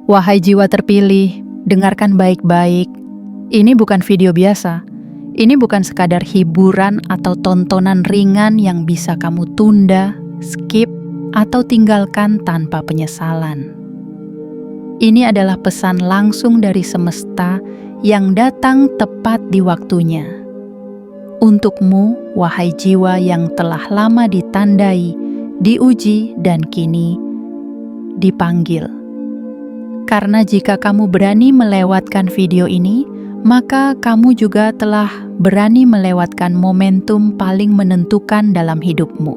Wahai jiwa terpilih, dengarkan baik-baik. Ini bukan video biasa. Ini bukan sekadar hiburan atau tontonan ringan yang bisa kamu tunda, skip, atau tinggalkan tanpa penyesalan. Ini adalah pesan langsung dari semesta yang datang tepat di waktunya. Untukmu, wahai jiwa yang telah lama ditandai, diuji, dan kini dipanggil. Karena jika kamu berani melewatkan video ini, maka kamu juga telah berani melewatkan momentum paling menentukan dalam hidupmu.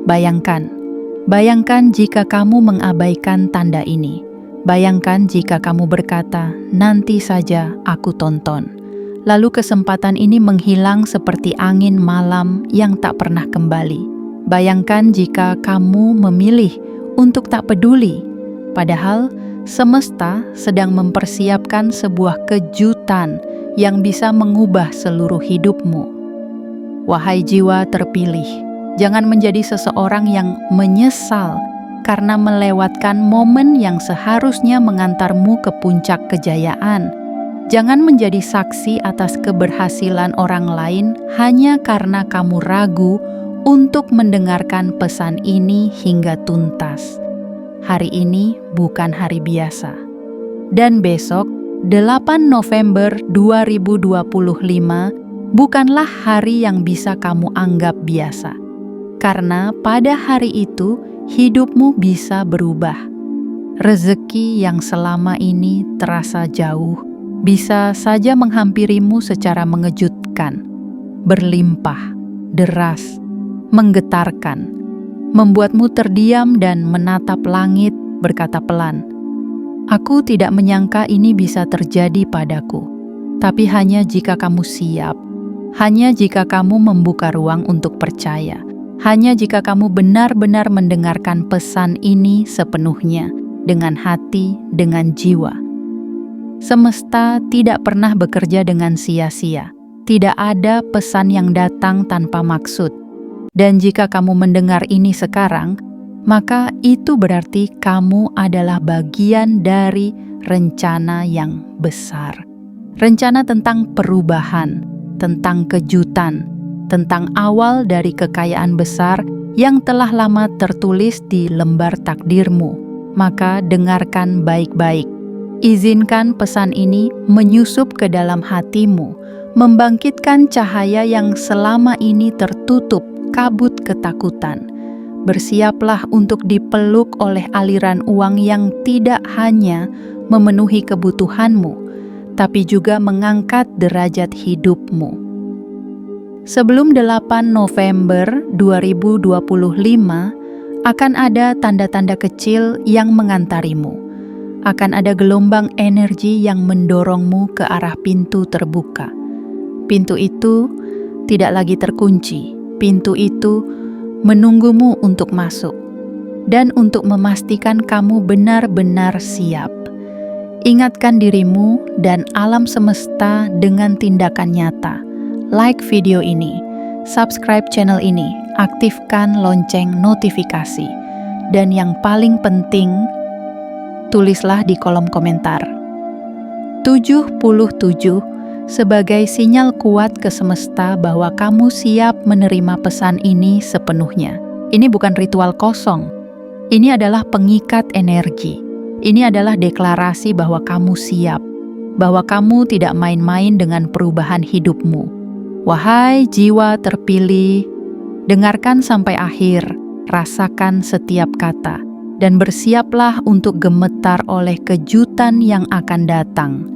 Bayangkan jika kamu mengabaikan tanda ini. Bayangkan jika kamu berkata, "Nanti saja aku tonton." Lalu kesempatan ini menghilang seperti angin malam yang tak pernah kembali. Bayangkan jika kamu memilih untuk tak peduli, padahal semesta sedang mempersiapkan sebuah kejutan yang bisa mengubah seluruh hidupmu. Wahai jiwa terpilih, jangan menjadi seseorang yang menyesal karena melewatkan momen yang seharusnya mengantarmu ke puncak kejayaan. Jangan menjadi saksi atas keberhasilan orang lain hanya karena kamu ragu untuk mendengarkan pesan ini hingga tuntas. Hari ini bukan hari biasa. Dan besok, 8 November 2025, bukanlah hari yang bisa kamu anggap biasa. Karena pada hari itu, hidupmu bisa berubah. Rezeki yang selama ini terasa jauh, bisa saja menghampirimu secara mengejutkan, berlimpah, deras, menggetarkan, membuatmu terdiam dan menatap langit, berkata pelan, "Aku tidak menyangka ini bisa terjadi padaku." Tapi hanya jika kamu siap, hanya jika kamu membuka ruang untuk percaya, hanya jika kamu benar-benar mendengarkan pesan ini sepenuhnya, dengan hati, dengan jiwa. Semesta tidak pernah bekerja dengan sia-sia. Tidak ada pesan yang datang tanpa maksud. Dan jika kamu mendengar ini sekarang, maka itu berarti kamu adalah bagian dari rencana yang besar. Rencana tentang perubahan, tentang kejutan, tentang awal dari kekayaan besar yang telah lama tertulis di lembar takdirmu. Maka dengarkan baik-baik. Izinkan pesan ini menyusup ke dalam hatimu, membangkitkan cahaya yang selama ini tertutup kabut ketakutan. Bersiaplah untuk dipeluk oleh aliran uang yang tidak hanya memenuhi kebutuhanmu, tapi juga mengangkat derajat hidupmu. Sebelum 8 November 2025, akan ada tanda-tanda kecil yang mengantarimu. Akan ada gelombang energi yang mendorongmu ke arah pintu terbuka. Pintu itu tidak lagi terkunci. Pintu itu menunggumu untuk masuk dan untuk memastikan kamu benar-benar siap. Ingatkan dirimu dan alam semesta dengan tindakan nyata. Like video ini, subscribe channel ini, aktifkan lonceng notifikasi, dan yang paling penting, tulislah di kolom komentar 77 sebagai sinyal kuat ke semesta bahwa kamu siap menerima pesan ini sepenuhnya. Ini bukan ritual kosong. Ini adalah pengikat energi. Ini adalah deklarasi bahwa kamu siap, bahwa kamu tidak main-main dengan perubahan hidupmu. Wahai jiwa terpilih, dengarkan sampai akhir, rasakan setiap kata, dan bersiaplah untuk gemetar oleh kejutan yang akan datang.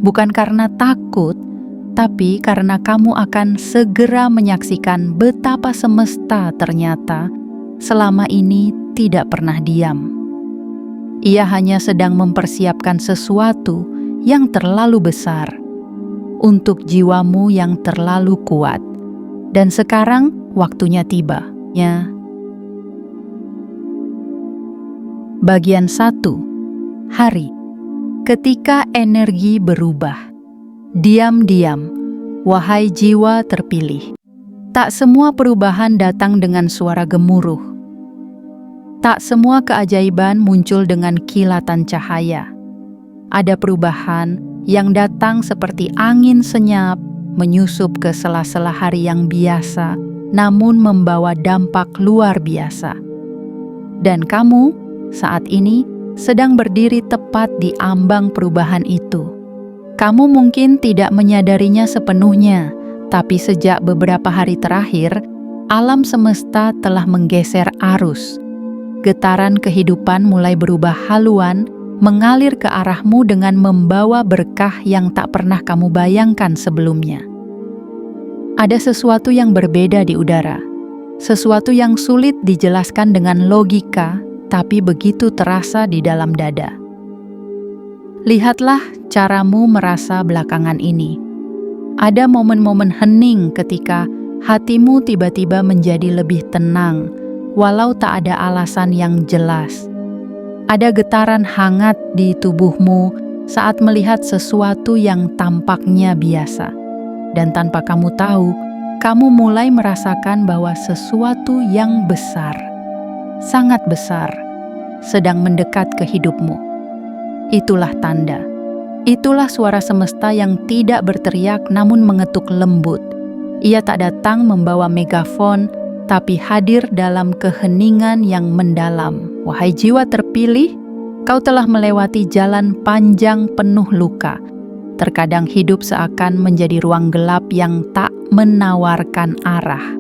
Bukan karena takut, tapi karena kamu akan segera menyaksikan betapa semesta ternyata selama ini tidak pernah diam. Ia hanya sedang mempersiapkan sesuatu yang terlalu besar untuk jiwamu yang terlalu kuat. Dan sekarang waktunya tiba. Bagian 1. Hari. Ketika energi berubah. Diam-diam, wahai jiwa terpilih. Tak semua perubahan datang dengan suara gemuruh. Tak semua keajaiban muncul dengan kilatan cahaya. Ada perubahan yang datang seperti angin senyap, menyusup ke sela-sela hari yang biasa, namun membawa dampak luar biasa. Dan kamu saat ini sedang berdiri tepat di ambang perubahan itu. Kamu mungkin tidak menyadarinya sepenuhnya, tapi sejak beberapa hari terakhir, alam semesta telah menggeser arus. Getaran kehidupan mulai berubah haluan, mengalir ke arahmu dengan membawa berkah yang tak pernah kamu bayangkan sebelumnya. Ada sesuatu yang berbeda di udara, sesuatu yang sulit dijelaskan dengan logika, tapi begitu terasa di dalam dada. Lihatlah caramu merasa belakangan ini. Ada momen-momen hening ketika hatimu tiba-tiba menjadi lebih tenang, walau tak ada alasan yang jelas. Ada getaran hangat di tubuhmu saat melihat sesuatu yang tampaknya biasa. Dan tanpa kamu tahu, kamu mulai merasakan bahwa sesuatu yang besar, sangat besar, sedang mendekat ke hidupmu. Itulah tanda. Itulah suara semesta yang tidak berteriak namun mengetuk lembut. Ia tak datang membawa megafon, tapi hadir dalam keheningan yang mendalam. Wahai jiwa terpilih, kau telah melewati jalan panjang penuh luka. Terkadang hidup seakan menjadi ruang gelap yang tak menawarkan arah.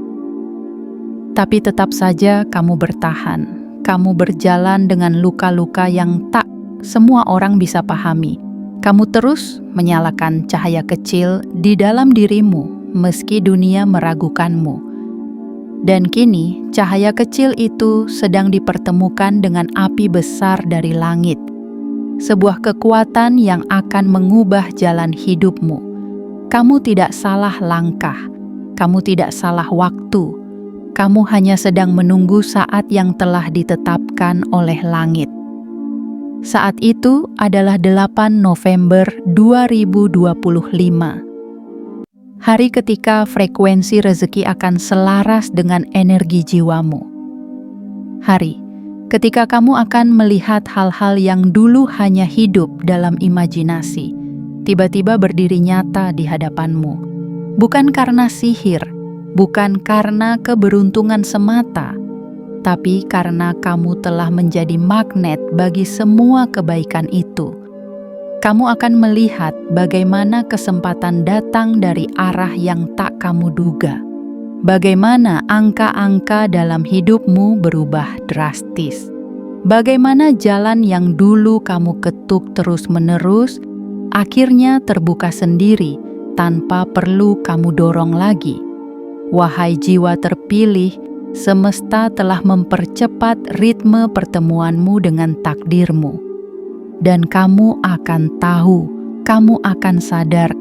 Tapi tetap saja kamu bertahan. Kamu berjalan dengan luka-luka yang tak semua orang bisa pahami. Kamu terus menyalakan cahaya kecil di dalam dirimu, meski dunia meragukanmu. Dan kini, cahaya kecil itu sedang dipertemukan dengan api besar dari langit. Sebuah kekuatan yang akan mengubah jalan hidupmu. Kamu tidak salah langkah. Kamu tidak salah waktu. Kamu hanya sedang menunggu saat yang telah ditetapkan oleh langit. Saat itu adalah 8 November 2025. Hari ketika frekuensi rezeki akan selaras dengan energi jiwamu. Hari ketika kamu akan melihat hal-hal yang dulu hanya hidup dalam imajinasi, tiba-tiba berdiri nyata di hadapanmu. Bukan karena sihir, bukan karena keberuntungan semata, tapi karena kamu telah menjadi magnet bagi semua kebaikan itu. Kamu akan melihat bagaimana kesempatan datang dari arah yang tak kamu duga. Bagaimana angka-angka dalam hidupmu berubah drastis. Bagaimana jalan yang dulu kamu ketuk terus-menerus, akhirnya terbuka sendiri tanpa perlu kamu dorong lagi. Wahai jiwa terpilih, semesta telah mempercepat ritme pertemuanmu dengan takdirmu. Dan kamu akan tahu, kamu akan sadar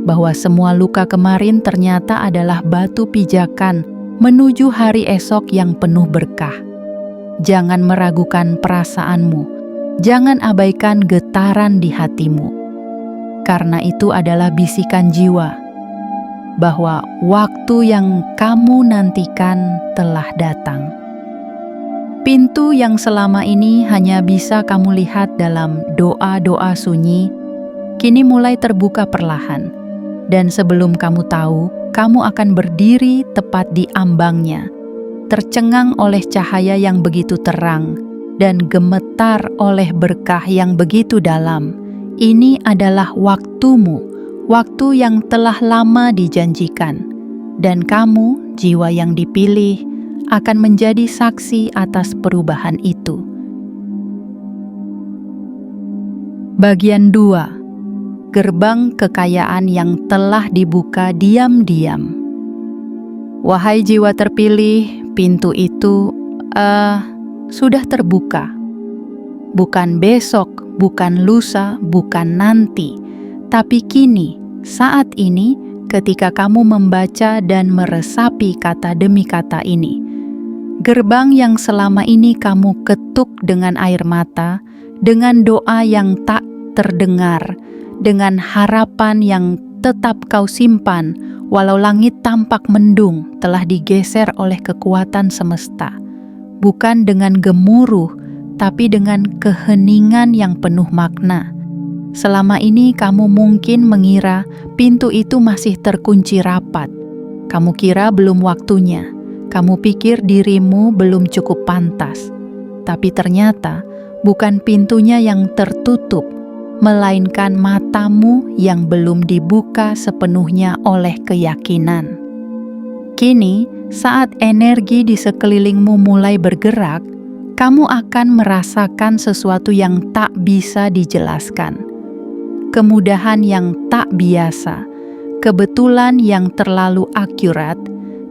bahwa semua luka kemarin ternyata adalah batu pijakan menuju hari esok yang penuh berkah. Jangan meragukan perasaanmu, jangan abaikan getaran di hatimu. Karena itu adalah bisikan jiwa, bahwa waktu yang kamu nantikan telah datang. Pintu yang selama ini hanya bisa kamu lihat dalam doa-doa sunyi, kini mulai terbuka perlahan. Dan sebelum kamu tahu, kamu akan berdiri tepat di ambangnya, tercengang oleh cahaya yang begitu terang, dan gemetar oleh berkah yang begitu dalam. Ini adalah waktumu, waktu yang telah lama dijanjikan. Dan kamu, jiwa yang dipilih, akan menjadi saksi atas perubahan itu. Bagian 2. Gerbang kekayaan yang telah dibuka diam-diam. Wahai jiwa terpilih, pintu itu sudah terbuka. Bukan besok, bukan lusa, bukan nanti, tapi kini, saat ini, ketika kamu membaca dan meresapi kata demi kata ini. Gerbang yang selama ini kamu ketuk dengan air mata, dengan doa yang tak terdengar, dengan harapan yang tetap kau simpan, walau langit tampak mendung, telah digeser oleh kekuatan semesta. Bukan dengan gemuruh, tapi dengan keheningan yang penuh makna. Selama ini kamu mungkin mengira pintu itu masih terkunci rapat. Kamu kira belum waktunya. Kamu pikir dirimu belum cukup pantas. Tapi ternyata bukan pintunya yang tertutup, melainkan matamu yang belum dibuka sepenuhnya oleh keyakinan. Kini, saat energi di sekelilingmu mulai bergerak, kamu akan merasakan sesuatu yang tak bisa dijelaskan. Kemudahan yang tak biasa, kebetulan yang terlalu akurat,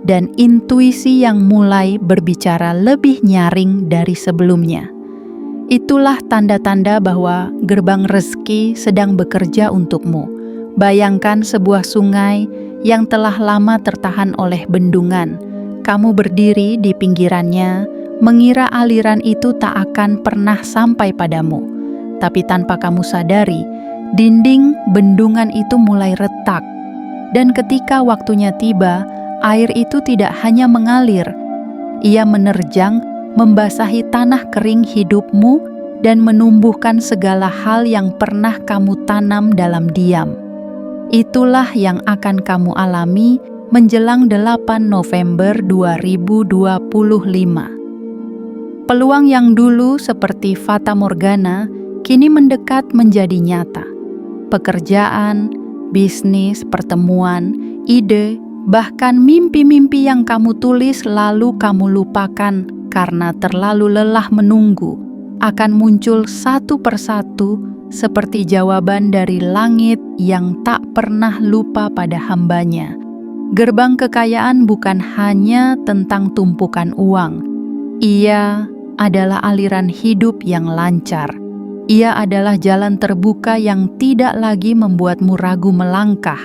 dan intuisi yang mulai berbicara lebih nyaring dari sebelumnya. Itulah tanda-tanda bahwa gerbang rezeki sedang bekerja untukmu. Bayangkan sebuah sungai yang telah lama tertahan oleh bendungan. Kamu berdiri di pinggirannya, mengira aliran itu tak akan pernah sampai padamu. Tapi tanpa kamu sadari, dinding bendungan itu mulai retak. Dan ketika waktunya tiba, air itu tidak hanya mengalir. Ia menerjang, membasahi tanah kering hidupmu, dan menumbuhkan segala hal yang pernah kamu tanam dalam diam. Itulah yang akan kamu alami menjelang 8 November 2025. Peluang yang dulu seperti fata morgana kini mendekat menjadi nyata. Pekerjaan, bisnis, pertemuan, ide, bahkan mimpi-mimpi yang kamu tulis lalu kamu lupakan karena terlalu lelah menunggu, akan muncul satu persatu seperti jawaban dari langit yang tak pernah lupa pada hambanya. Gerbang kekayaan bukan hanya tentang tumpukan uang. Ia adalah aliran hidup yang lancar. Ia adalah jalan terbuka yang tidak lagi membuatmu ragu melangkah.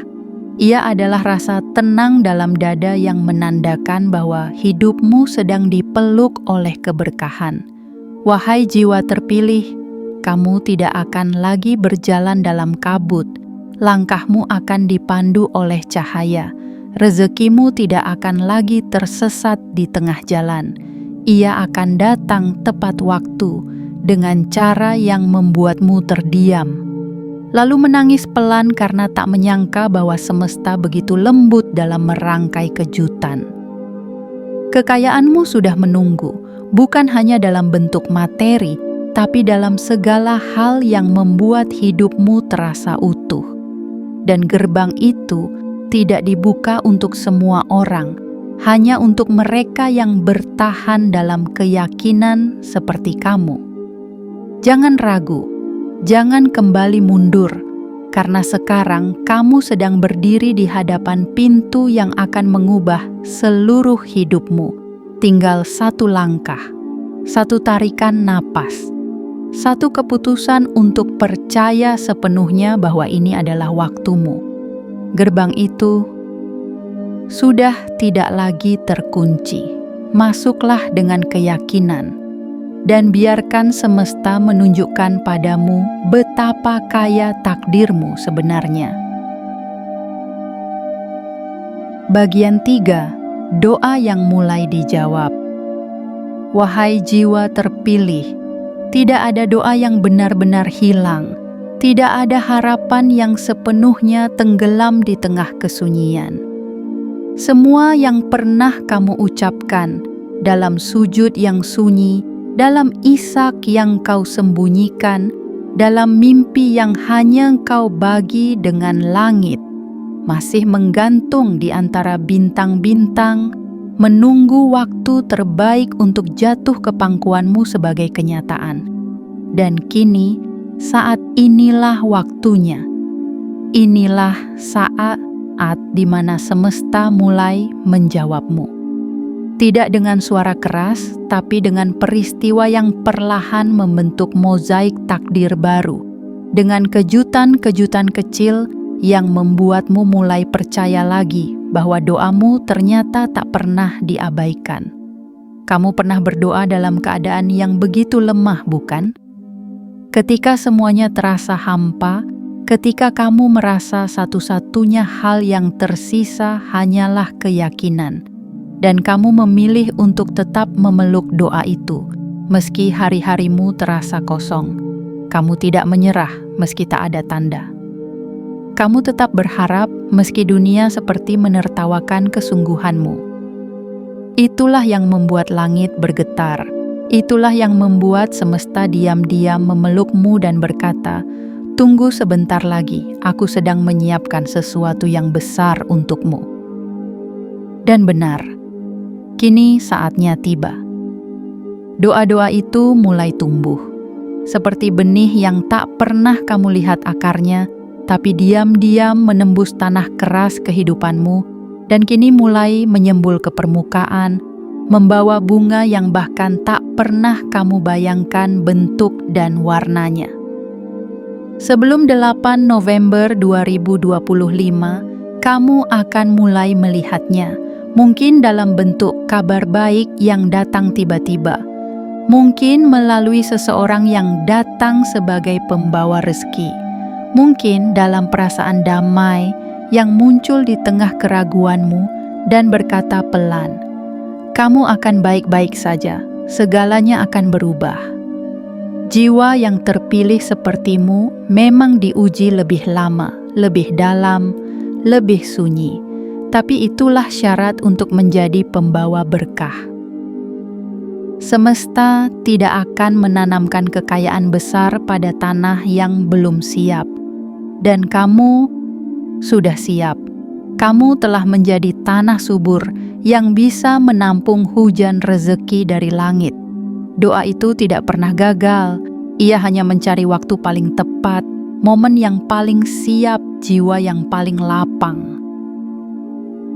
Ia adalah rasa tenang dalam dada yang menandakan bahwa hidupmu sedang dipeluk oleh keberkahan. Wahai jiwa terpilih, kamu tidak akan lagi berjalan dalam kabut. Langkahmu akan dipandu oleh cahaya. Rezekimu tidak akan lagi tersesat di tengah jalan. Ia akan datang tepat waktu dengan cara yang membuatmu terdiam. Lalu menangis pelan karena tak menyangka bahwa semesta begitu lembut dalam merangkai kejutan. Kekayaanmu sudah menunggu, bukan hanya dalam bentuk materi, tapi dalam segala hal yang membuat hidupmu terasa utuh. Dan gerbang itu tidak dibuka untuk semua orang, hanya untuk mereka yang bertahan dalam keyakinan seperti kamu. Jangan ragu, jangan kembali mundur, karena sekarang kamu sedang berdiri di hadapan pintu yang akan mengubah seluruh hidupmu. Tinggal satu langkah, satu tarikan napas, satu keputusan untuk percaya sepenuhnya bahwa ini adalah waktumu. Gerbang itu sudah tidak lagi terkunci. Masuklah dengan keyakinan, dan biarkan semesta menunjukkan padamu betapa kaya takdirmu sebenarnya. Bagian 3. Doa yang mulai dijawab. Wahai jiwa terpilih, tidak ada doa yang benar-benar hilang. Tidak ada harapan yang sepenuhnya tenggelam di tengah kesunyian. Semua yang pernah kamu ucapkan dalam sujud yang sunyi, dalam isak yang kau sembunyikan, dalam mimpi yang hanya kau bagi dengan langit, masih menggantung di antara bintang-bintang, menunggu waktu terbaik untuk jatuh ke pangkuanmu sebagai kenyataan. Dan kini, saat inilah waktunya. Inilah saat di mana semesta mulai menjawabmu. Tidak dengan suara keras, tapi dengan peristiwa yang perlahan membentuk mozaik takdir baru. Dengan kejutan-kejutan kecil yang membuatmu mulai percaya lagi bahwa doamu ternyata tak pernah diabaikan. Kamu pernah berdoa dalam keadaan yang begitu lemah, bukan? Ketika semuanya terasa hampa, ketika kamu merasa satu-satunya hal yang tersisa hanyalah keyakinan, dan kamu memilih untuk tetap memeluk doa itu, meski hari-harimu terasa kosong. Kamu tidak menyerah meski tak ada tanda. Kamu tetap berharap meski dunia seperti menertawakan kesungguhanmu. Itulah yang membuat langit bergetar. Itulah yang membuat semesta diam-diam memelukmu dan berkata, "Tunggu sebentar lagi, aku sedang menyiapkan sesuatu yang besar untukmu." Dan benar, kini saatnya tiba. Doa-doa itu mulai tumbuh, seperti benih yang tak pernah kamu lihat akarnya, tapi diam-diam menembus tanah keras kehidupanmu, dan kini mulai menyembul ke permukaan, membawa bunga yang bahkan tak pernah kamu bayangkan bentuk dan warnanya. Sebelum 8 November 2025, kamu akan mulai melihatnya, mungkin dalam bentuk kabar baik yang datang tiba-tiba, mungkin melalui seseorang yang datang sebagai pembawa rezeki, mungkin dalam perasaan damai yang muncul di tengah keraguanmu dan berkata pelan, "Kamu akan baik-baik saja, segalanya akan berubah." Jiwa yang terpilih sepertimu memang diuji lebih lama, lebih dalam, lebih sunyi, tapi itulah syarat untuk menjadi pembawa berkah. Semesta tidak akan menanamkan kekayaan besar pada tanah yang belum siap. Dan kamu sudah siap. Kamu telah menjadi tanah subur yang bisa menampung hujan rezeki dari langit. Doa itu tidak pernah gagal. Ia hanya mencari waktu paling tepat, momen yang paling siap, jiwa yang paling lapang.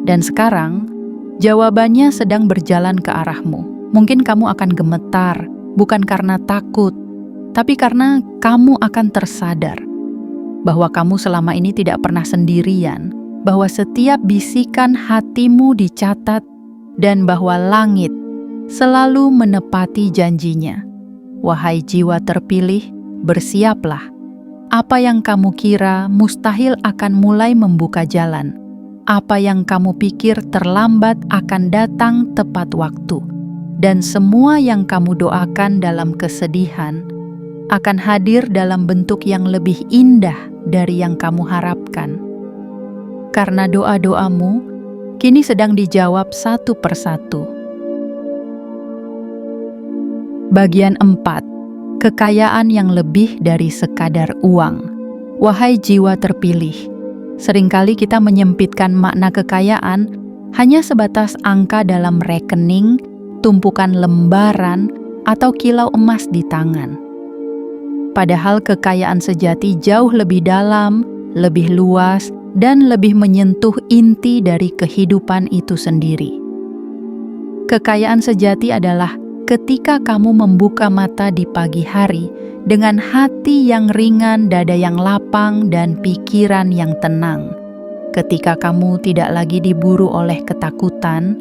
Dan sekarang, jawabannya sedang berjalan ke arahmu. Mungkin kamu akan gemetar, bukan karena takut, tapi karena kamu akan tersadar bahwa kamu selama ini tidak pernah sendirian, bahwa setiap bisikan hatimu dicatat, dan bahwa langit selalu menepati janjinya. Wahai jiwa terpilih, bersiaplah. Apa yang kamu kira mustahil akan mulai membuka jalan. Apa yang kamu pikir terlambat akan datang tepat waktu. Dan semua yang kamu doakan dalam kesedihan akan hadir dalam bentuk yang lebih indah dari yang kamu harapkan. Karena doa-doamu kini sedang dijawab satu persatu. Bagian 4. Kekayaan yang lebih dari sekadar uang. Wahai jiwa terpilih, seringkali kita menyempitkan makna kekayaan hanya sebatas angka dalam rekening, tumpukan lembaran, atau kilau emas di tangan. Padahal kekayaan sejati jauh lebih dalam, lebih luas, dan lebih menyentuh inti dari kehidupan itu sendiri. Kekayaan sejati adalah ketika kamu membuka mata di pagi hari dengan hati yang ringan, dada yang lapang, dan pikiran yang tenang. Ketika kamu tidak lagi diburu oleh ketakutan,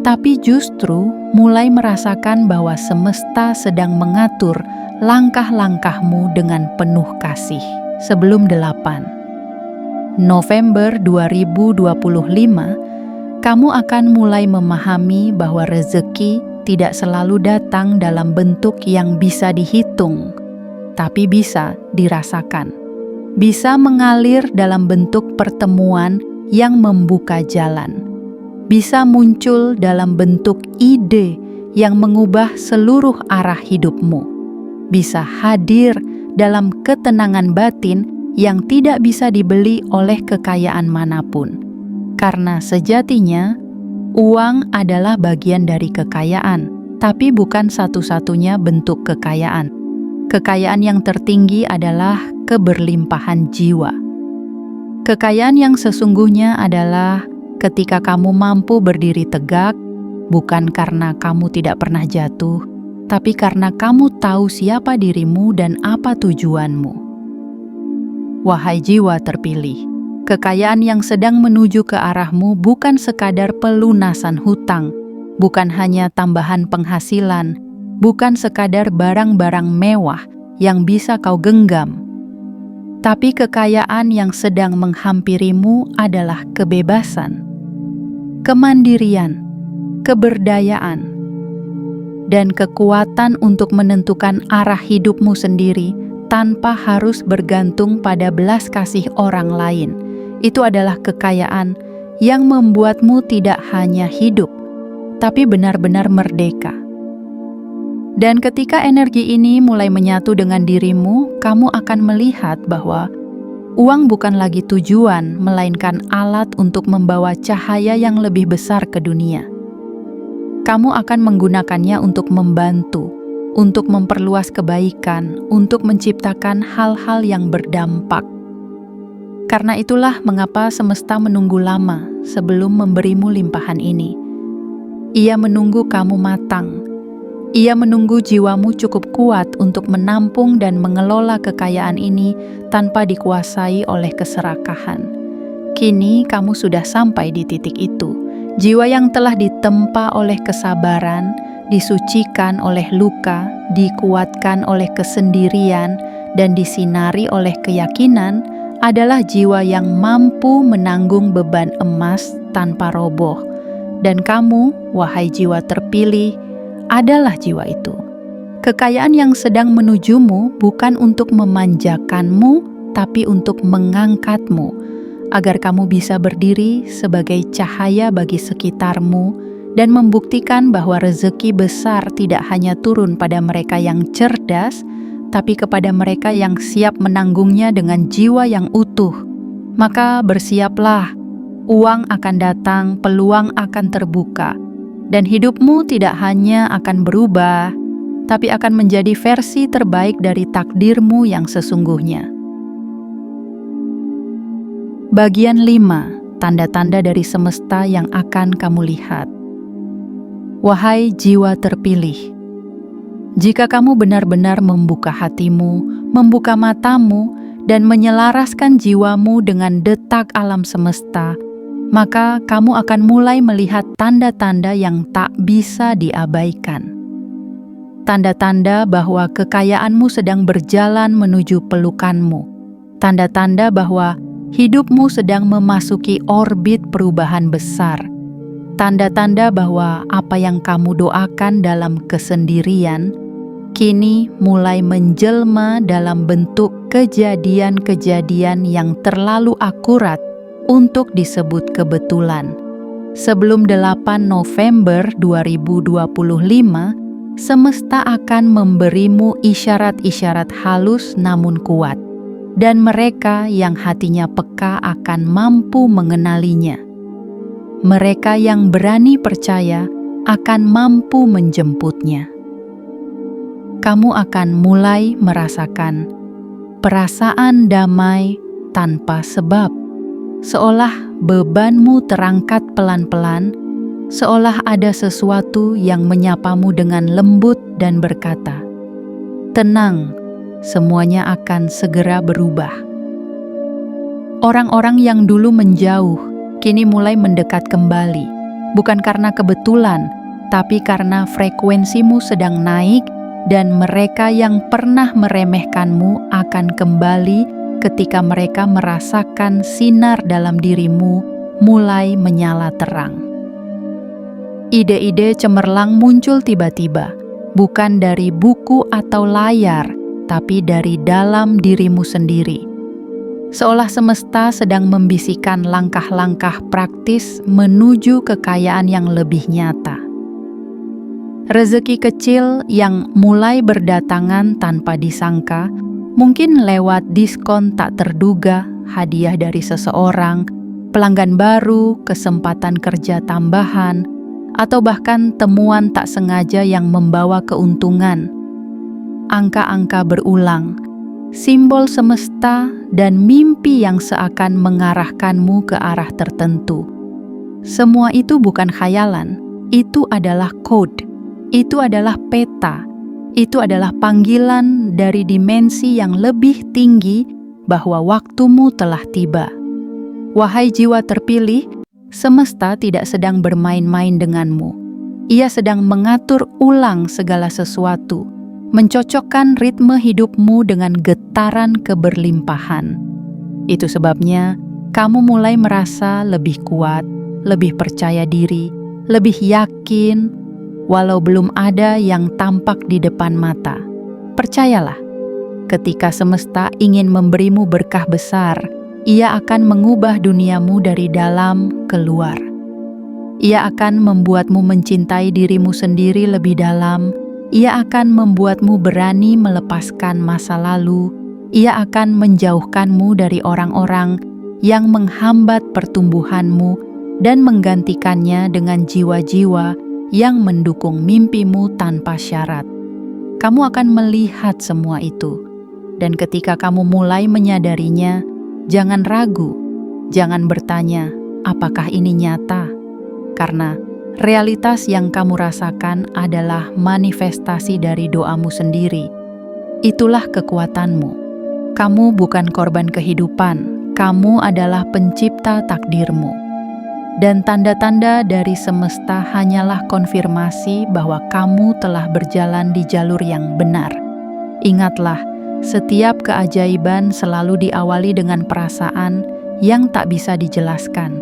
tapi justru mulai merasakan bahwa semesta sedang mengatur langkah-langkahmu dengan penuh kasih. Sebelum 8 November 2025, kamu akan mulai memahami bahwa rezeki tidak selalu datang dalam bentuk yang bisa dihitung, tapi bisa dirasakan. Bisa mengalir dalam bentuk pertemuan yang membuka jalan. Bisa muncul dalam bentuk ide yang mengubah seluruh arah hidupmu. Bisa hadir dalam ketenangan batin yang tidak bisa dibeli oleh kekayaan manapun. Karena sejatinya, uang adalah bagian dari kekayaan, tapi bukan satu-satunya bentuk kekayaan. Kekayaan yang tertinggi adalah keberlimpahan jiwa. Kekayaan yang sesungguhnya adalah ketika kamu mampu berdiri tegak, bukan karena kamu tidak pernah jatuh, tapi karena kamu tahu siapa dirimu dan apa tujuanmu. Wahai jiwa terpilih, kekayaan yang sedang menuju ke arahmu bukan sekadar pelunasan hutang, bukan hanya tambahan penghasilan, bukan sekadar barang-barang mewah yang bisa kau genggam. Tapi kekayaan yang sedang menghampirimu adalah kebebasan, kemandirian, keberdayaan. dan kekuatan untuk menentukan arah hidupmu sendiri tanpa harus bergantung pada belas kasih orang lain. Itu adalah kekayaan yang membuatmu tidak hanya hidup, tapi benar-benar merdeka. Dan ketika energi ini mulai menyatu dengan dirimu, kamu akan melihat bahwa uang bukan lagi tujuan, melainkan alat untuk membawa cahaya yang lebih besar ke dunia. Kamu akan menggunakannya untuk membantu, untuk memperluas kebaikan, untuk menciptakan hal-hal yang berdampak. Karena itulah mengapa semesta menunggu lama sebelum memberimu limpahan ini. Ia menunggu kamu matang. Ia menunggu jiwamu cukup kuat untuk menampung dan mengelola kekayaan ini tanpa dikuasai oleh keserakahan. Kini kamu sudah sampai di titik itu. Jiwa yang telah ditempa oleh kesabaran, disucikan oleh luka, dikuatkan oleh kesendirian, dan disinari oleh keyakinan adalah jiwa yang mampu menanggung beban emas tanpa roboh. Dan kamu, wahai jiwa terpilih, adalah jiwa itu. Kekayaan yang sedang menujumu bukan untuk memanjakanmu, tapi untuk mengangkatmu, agar kamu bisa berdiri sebagai cahaya bagi sekitarmu dan membuktikan bahwa rezeki besar tidak hanya turun pada mereka yang cerdas, tapi kepada mereka yang siap menanggungnya dengan jiwa yang utuh. Maka bersiaplah, uang akan datang, peluang akan terbuka, dan hidupmu tidak hanya akan berubah, tapi akan menjadi versi terbaik dari takdirmu yang sesungguhnya. Bagian 5. Tanda-tanda dari semesta yang akan kamu lihat. Wahai jiwa terpilih, jika kamu benar-benar membuka hatimu, membuka matamu, dan menyelaraskan jiwamu dengan detak alam semesta, maka kamu akan mulai melihat tanda-tanda yang tak bisa diabaikan. Tanda-tanda bahwa kekayaanmu sedang berjalan menuju pelukanmu. Tanda-tanda bahwa hidupmu sedang memasuki orbit perubahan besar. Tanda-tanda bahwa apa yang kamu doakan dalam kesendirian kini mulai menjelma dalam bentuk kejadian-kejadian yang terlalu akurat untuk disebut kebetulan. Sebelum 8 November 2025, semesta akan memberimu isyarat-isyarat halus namun kuat, dan mereka yang hatinya peka akan mampu mengenalinya. Mereka yang berani percaya akan mampu menjemputnya. Kamu akan mulai merasakan perasaan damai tanpa sebab, seolah bebanmu terangkat pelan-pelan, seolah ada sesuatu yang menyapamu dengan lembut dan berkata, "Tenang, semuanya akan segera berubah." Orang-orang yang dulu menjauh, kini mulai mendekat kembali, bukan karena kebetulan, tapi karena frekuensimu sedang naik, dan mereka yang pernah meremehkanmu akan kembali ketika mereka merasakan sinar dalam dirimu mulai menyala terang. Ide-ide cemerlang muncul tiba-tiba, bukan dari buku atau layar, tapi dari dalam dirimu sendiri. Seolah semesta sedang membisikkan langkah-langkah praktis menuju kekayaan yang lebih nyata. Rezeki kecil yang mulai berdatangan tanpa disangka, mungkin lewat diskon tak terduga, hadiah dari seseorang, pelanggan baru, kesempatan kerja tambahan, atau bahkan temuan tak sengaja yang membawa keuntungan. Angka-angka berulang, simbol semesta dan mimpi yang seakan mengarahkanmu ke arah tertentu. Semua itu bukan khayalan, itu adalah kode, itu adalah peta. Itu adalah panggilan dari dimensi yang lebih tinggi bahwa waktumu telah tiba. Wahai jiwa terpilih, semesta tidak sedang bermain-main denganmu. Ia sedang mengatur ulang segala sesuatu, mencocokkan ritme hidupmu dengan getaran keberlimpahan. Itu sebabnya kamu mulai merasa lebih kuat, lebih percaya diri, lebih yakin, walau belum ada yang tampak di depan mata. Percayalah, ketika semesta ingin memberimu berkah besar, Ia akan mengubah duniamu dari dalam keluar. Ia akan membuatmu mencintai dirimu sendiri lebih dalam. Ia akan membuatmu berani melepaskan masa lalu. Ia akan menjauhkanmu dari orang-orang yang menghambat pertumbuhanmu dan menggantikannya dengan jiwa-jiwa yang mendukung mimpimu tanpa syarat. Kamu akan melihat semua itu, dan ketika kamu mulai menyadarinya, jangan ragu, jangan bertanya, apakah ini nyata? Karena realitas yang kamu rasakan adalah manifestasi dari doamu sendiri. Itulah kekuatanmu. Kamu bukan korban kehidupan, kamu adalah pencipta takdirmu. Dan tanda-tanda dari semesta hanyalah konfirmasi bahwa kamu telah berjalan di jalur yang benar. Ingatlah, setiap keajaiban selalu diawali dengan perasaan yang tak bisa dijelaskan.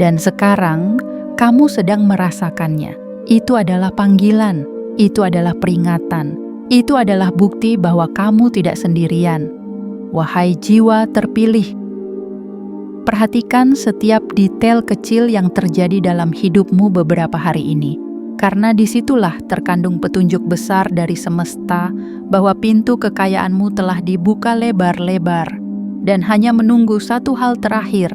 Dan sekarang, kamu sedang merasakannya. Itu adalah panggilan, itu adalah peringatan, itu adalah bukti bahwa kamu tidak sendirian. Wahai jiwa terpilih, perhatikan setiap detail kecil yang terjadi dalam hidupmu beberapa hari ini, karena disitulah terkandung petunjuk besar dari semesta bahwa pintu kekayaanmu telah dibuka lebar-lebar dan hanya menunggu satu hal terakhir,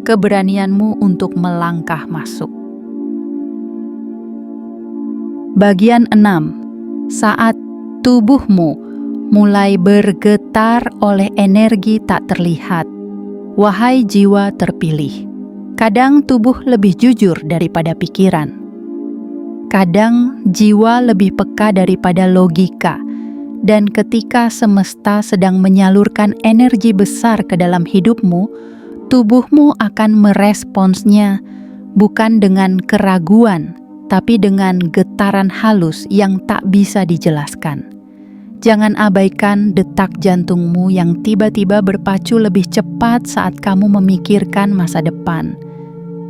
keberanianmu untuk melangkah masuk. Bagian 6. Saat tubuhmu mulai bergetar oleh energi tak terlihat. Wahai jiwa terpilih, kadang tubuh lebih jujur daripada pikiran. Kadang jiwa lebih peka daripada logika. Dan ketika semesta sedang menyalurkan energi besar ke dalam hidupmu, tubuhmu akan meresponsnya bukan dengan keraguan, tapi dengan getaran halus yang tak bisa dijelaskan. Jangan abaikan detak jantungmu yang tiba-tiba berpacu lebih cepat saat kamu memikirkan masa depan.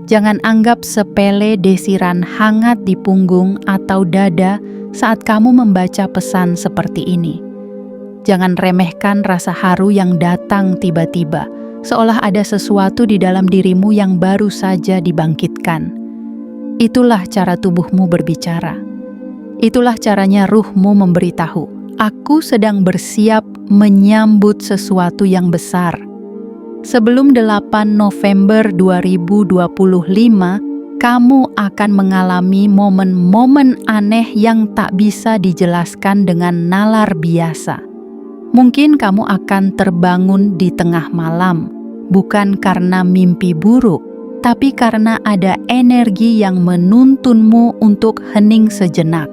Jangan anggap sepele desiran hangat di punggung atau dada saat kamu membaca pesan seperti ini. Jangan remehkan rasa haru yang datang tiba-tiba, seolah ada sesuatu di dalam dirimu yang baru saja dibangkitkan. Itulah cara tubuhmu berbicara. Itulah caranya ruhmu memberitahu, aku sedang bersiap menyambut sesuatu yang besar. Sebelum 8 November 2025, kamu akan mengalami momen-momen aneh yang tak bisa dijelaskan dengan nalar biasa. Mungkin kamu akan terbangun di tengah malam, bukan karena mimpi buruk, tapi karena ada energi yang menuntunmu untuk hening sejenak.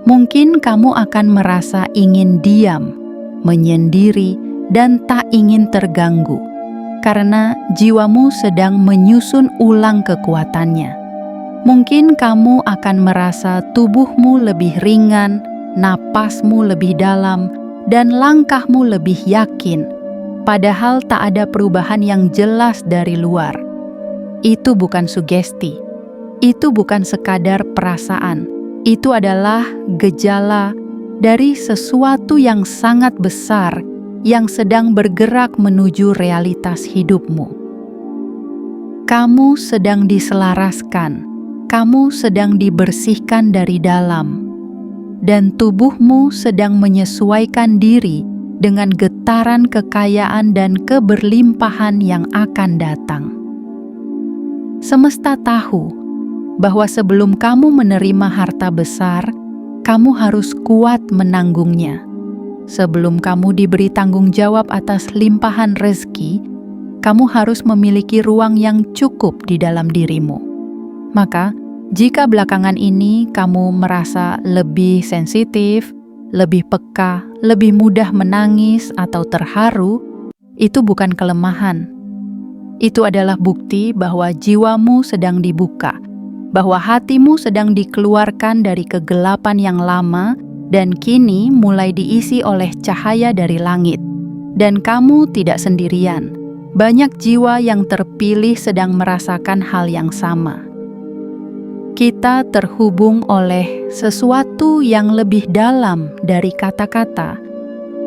Mungkin kamu akan merasa ingin diam, menyendiri, dan tak ingin terganggu, karena jiwamu sedang menyusun ulang kekuatannya. Mungkin kamu akan merasa tubuhmu lebih ringan, napasmu lebih dalam, dan langkahmu lebih yakin, padahal tak ada perubahan yang jelas dari luar. Itu bukan sugesti, itu bukan sekadar perasaan. Itu adalah gejala dari sesuatu yang sangat besar yang sedang bergerak menuju realitas hidupmu. Kamu sedang diselaraskan, kamu sedang dibersihkan dari dalam, dan tubuhmu sedang menyesuaikan diri dengan getaran kekayaan dan keberlimpahan yang akan datang. Semesta tahu bahwa sebelum kamu menerima harta besar, kamu harus kuat menanggungnya. Sebelum kamu diberi tanggung jawab atas limpahan rezeki, kamu harus memiliki ruang yang cukup di dalam dirimu. Maka, jika belakangan ini kamu merasa lebih sensitif, lebih peka, lebih mudah menangis atau terharu, itu bukan kelemahan. Itu adalah bukti bahwa jiwamu sedang dibuka, bahwa hatimu sedang dikeluarkan dari kegelapan yang lama dan kini mulai diisi oleh cahaya dari langit. Dan kamu tidak sendirian. Banyak jiwa yang terpilih sedang merasakan hal yang sama. Kita terhubung oleh sesuatu yang lebih dalam dari kata-kata,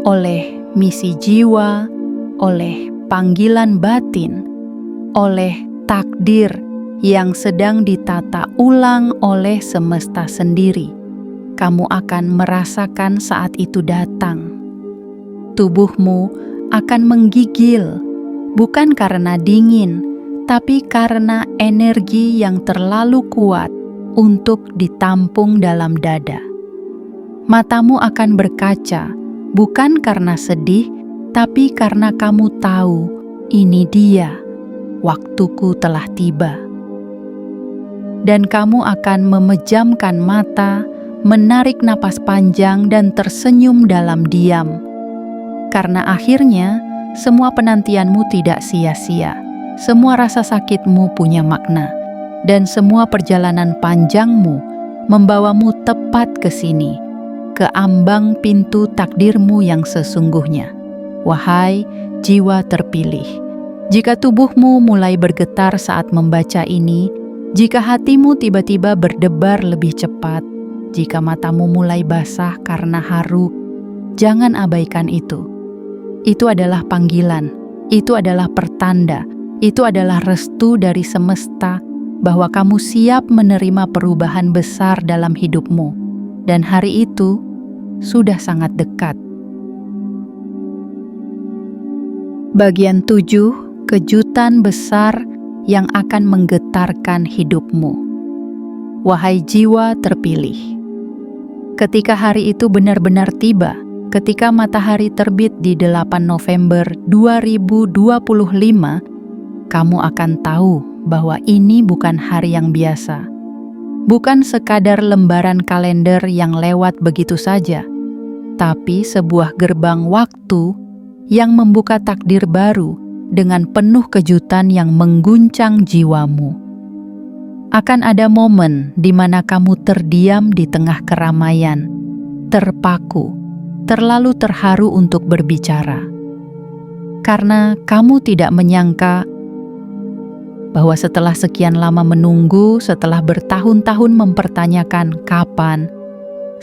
oleh misi jiwa, oleh panggilan batin, oleh takdir yang sedang ditata ulang oleh semesta sendiri. Kamu akan merasakan saat itu datang. Tubuhmu akan menggigil, bukan karena dingin, tapi karena energi yang terlalu kuat untuk ditampung dalam dada. Matamu akan berkaca, bukan karena sedih, tapi karena kamu tahu, ini dia, waktuku telah tiba. Dan kamu akan memejamkan mata, menarik napas panjang dan tersenyum dalam diam. Karena akhirnya, semua penantianmu tidak sia-sia. Semua rasa sakitmu punya makna. Dan semua perjalanan panjangmu membawamu tepat ke sini, ke ambang pintu takdirmu yang sesungguhnya. Wahai jiwa terpilih, jika tubuhmu mulai bergetar saat membaca ini, jika hatimu tiba-tiba berdebar lebih cepat, jika matamu mulai basah karena haru, jangan abaikan itu. Itu adalah panggilan, itu adalah pertanda, itu adalah restu dari semesta bahwa kamu siap menerima perubahan besar dalam hidupmu, dan hari itu sudah sangat dekat. Bagian 7, kejutan besar yang akan menggetarkan hidupmu. Wahai jiwa terpilih, ketika hari itu benar-benar tiba, ketika matahari terbit di 8 November 2025, kamu akan tahu bahwa ini bukan hari yang biasa. Bukan sekadar lembaran kalender yang lewat begitu saja, tapi sebuah gerbang waktu yang membuka takdir baru dengan penuh kejutan yang mengguncang jiwamu. Akan ada momen di mana kamu terdiam di tengah keramaian, terpaku, terlalu terharu untuk berbicara. Karena kamu tidak menyangka bahwa setelah sekian lama menunggu, setelah bertahun-tahun mempertanyakan kapan,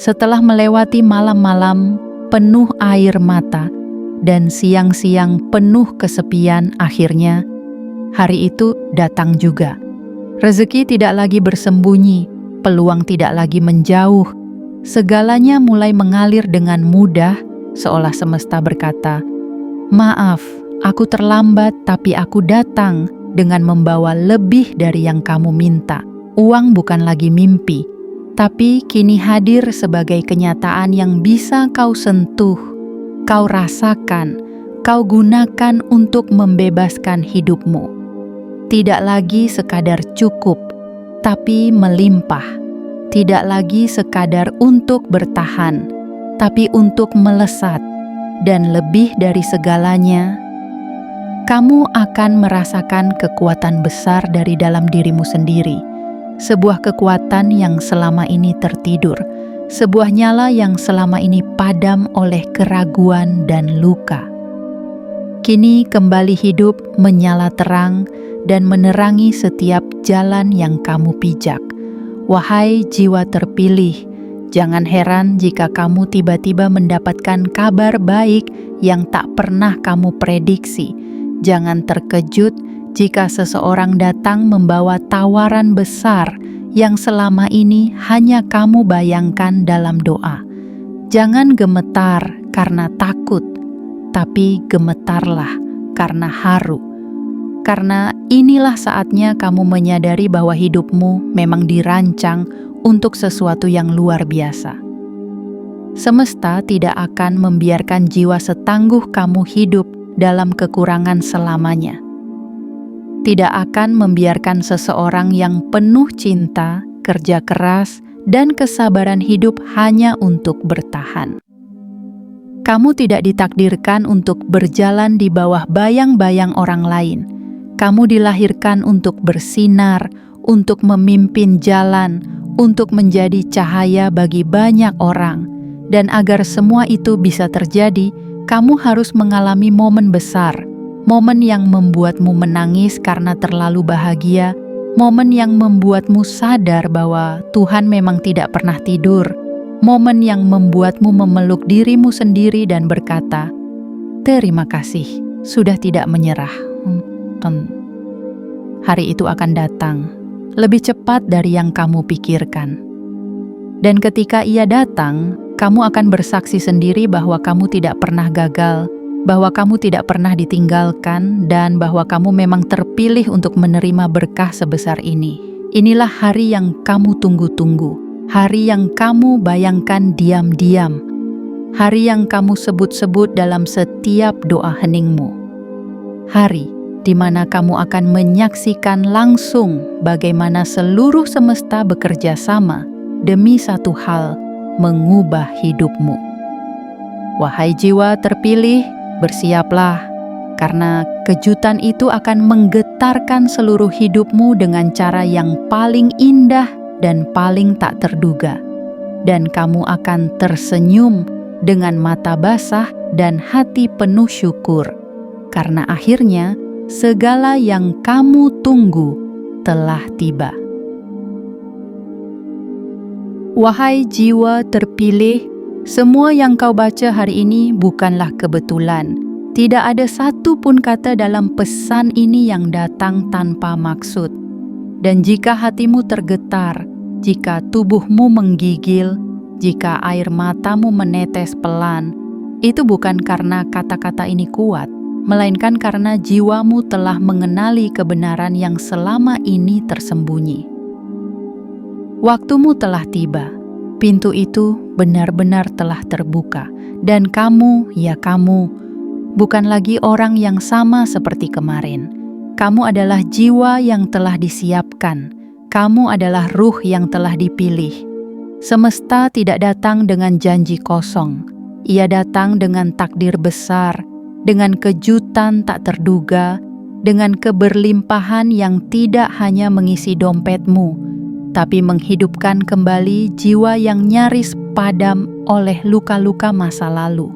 setelah melewati malam-malam penuh air mata dan siang-siang penuh kesepian, akhirnya hari itu datang juga. Rezeki tidak lagi bersembunyi, peluang tidak lagi menjauh, segalanya mulai mengalir dengan mudah, seolah semesta berkata, "Maaf, aku terlambat tapi aku datang dengan membawa lebih dari yang kamu minta." Uang bukan lagi mimpi, tapi kini hadir sebagai kenyataan yang bisa kau sentuh, kau rasakan, kau gunakan untuk membebaskan hidupmu. Tidak lagi sekadar cukup, tapi melimpah. Tidak lagi sekadar untuk bertahan, tapi untuk melesat. Dan lebih dari segalanya, kamu akan merasakan kekuatan besar dari dalam dirimu sendiri. Sebuah kekuatan yang selama ini tertidur, sebuah nyala yang selama ini padam oleh keraguan dan luka. Kini kembali hidup, menyala terang, dan menerangi setiap jalan yang kamu pijak. Wahai jiwa terpilih, jangan heran jika kamu tiba-tiba mendapatkan kabar baik yang tak pernah kamu prediksi. Jangan terkejut jika seseorang datang membawa tawaran besar yang selama ini hanya kamu bayangkan dalam doa. Jangan gemetar karena takut, tapi gemetarlah karena haru. Karena inilah saatnya kamu menyadari bahwa hidupmu memang dirancang untuk sesuatu yang luar biasa. Semesta tidak akan membiarkan jiwa setangguh kamu hidup dalam kekurangan selamanya. Tidak akan membiarkan seseorang yang penuh cinta, kerja keras, dan kesabaran hidup hanya untuk bertahan. Kamu tidak ditakdirkan untuk berjalan di bawah bayang-bayang orang lain. Kamu dilahirkan untuk bersinar, untuk memimpin jalan, untuk menjadi cahaya bagi banyak orang. Dan agar semua itu bisa terjadi, kamu harus mengalami momen besar, momen yang membuatmu menangis karena terlalu bahagia, momen yang membuatmu sadar bahwa Tuhan memang tidak pernah tidur, momen yang membuatmu memeluk dirimu sendiri dan berkata, "Terima kasih, sudah tidak menyerah." Hari itu akan datang, lebih cepat dari yang kamu pikirkan. Dan ketika ia datang, kamu akan bersaksi sendiri bahwa kamu tidak pernah gagal, bahwa kamu tidak pernah ditinggalkan, dan bahwa kamu memang terpilih untuk menerima berkah sebesar ini. Inilah hari yang kamu tunggu-tunggu, hari yang kamu bayangkan diam-diam, hari yang kamu sebut-sebut dalam setiap doa heningmu. Hari di mana kamu akan menyaksikan langsung bagaimana seluruh semesta bekerja sama demi satu hal, mengubah hidupmu. Wahai jiwa terpilih, bersiaplah, karena kejutan itu akan menggetarkan seluruh hidupmu dengan cara yang paling indah dan paling tak terduga. Dan kamu akan tersenyum dengan mata basah dan hati penuh syukur, karena akhirnya segala yang kamu tunggu telah tiba. Wahai jiwa terpilih, semua yang kau baca hari ini bukanlah kebetulan. Tidak ada satu pun kata dalam pesan ini yang datang tanpa maksud. Dan jika hatimu tergetar, jika tubuhmu menggigil, jika air matamu menetes pelan, itu bukan karena kata-kata ini kuat, melainkan karena jiwamu telah mengenali kebenaran yang selama ini tersembunyi. Waktumu telah tiba, pintu itu benar-benar telah terbuka, dan kamu, ya kamu, bukan lagi orang yang sama seperti kemarin. Kamu adalah jiwa yang telah disiapkan, kamu adalah ruh yang telah dipilih. Semesta tidak datang dengan janji kosong, ia datang dengan takdir besar, dengan kejutan tak terduga, dengan keberlimpahan yang tidak hanya mengisi dompetmu, tapi menghidupkan kembali jiwa yang nyaris padam oleh luka-luka masa lalu.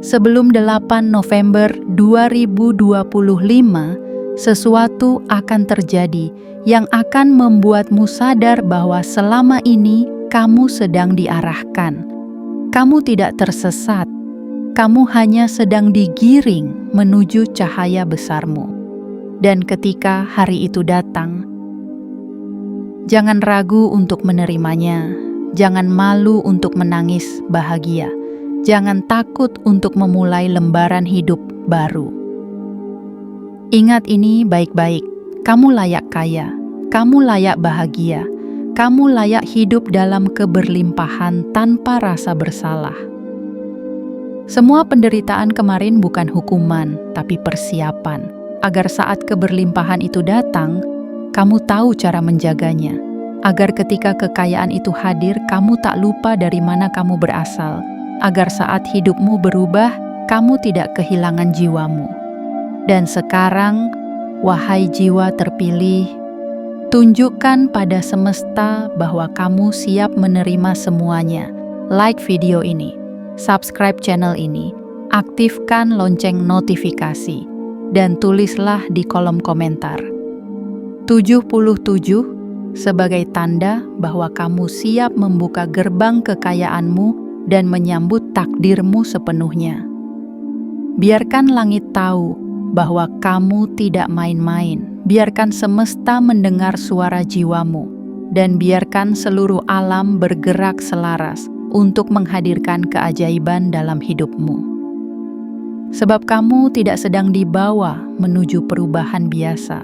Sebelum 8 November 2025, sesuatu akan terjadi yang akan membuatmu sadar bahwa selama ini kamu sedang diarahkan. Kamu tidak tersesat. Kamu hanya sedang digiring menuju cahaya besarmu. Dan ketika hari itu datang, jangan ragu untuk menerimanya. Jangan malu untuk menangis bahagia. Jangan takut untuk memulai lembaran hidup baru. Ingat ini baik-baik. Kamu layak kaya. Kamu layak bahagia. Kamu layak hidup dalam keberlimpahan tanpa rasa bersalah. Semua penderitaan kemarin bukan hukuman, tapi persiapan, agar saat keberlimpahan itu datang, kamu tahu cara menjaganya. Agar ketika kekayaan itu hadir, kamu tak lupa dari mana kamu berasal. Agar saat hidupmu berubah, kamu tidak kehilangan jiwamu. Dan sekarang, wahai jiwa terpilih, tunjukkan pada semesta bahwa kamu siap menerima semuanya. Like video ini, subscribe channel ini, aktifkan lonceng notifikasi, dan tulislah di kolom komentar 77 sebagai tanda bahwa kamu siap membuka gerbang kekayaanmu dan menyambut takdirmu sepenuhnya. Biarkan langit tahu bahwa kamu tidak main-main. Biarkan semesta mendengar suara jiwamu, dan biarkan seluruh alam bergerak selaras untuk menghadirkan keajaiban dalam hidupmu. Sebab kamu tidak sedang dibawa menuju perubahan biasa.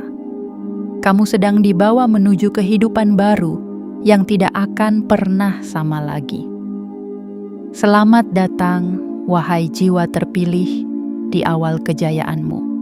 Kamu sedang dibawa menuju kehidupan baru yang tidak akan pernah sama lagi. Selamat datang, wahai jiwa terpilih, di awal kejayaanmu.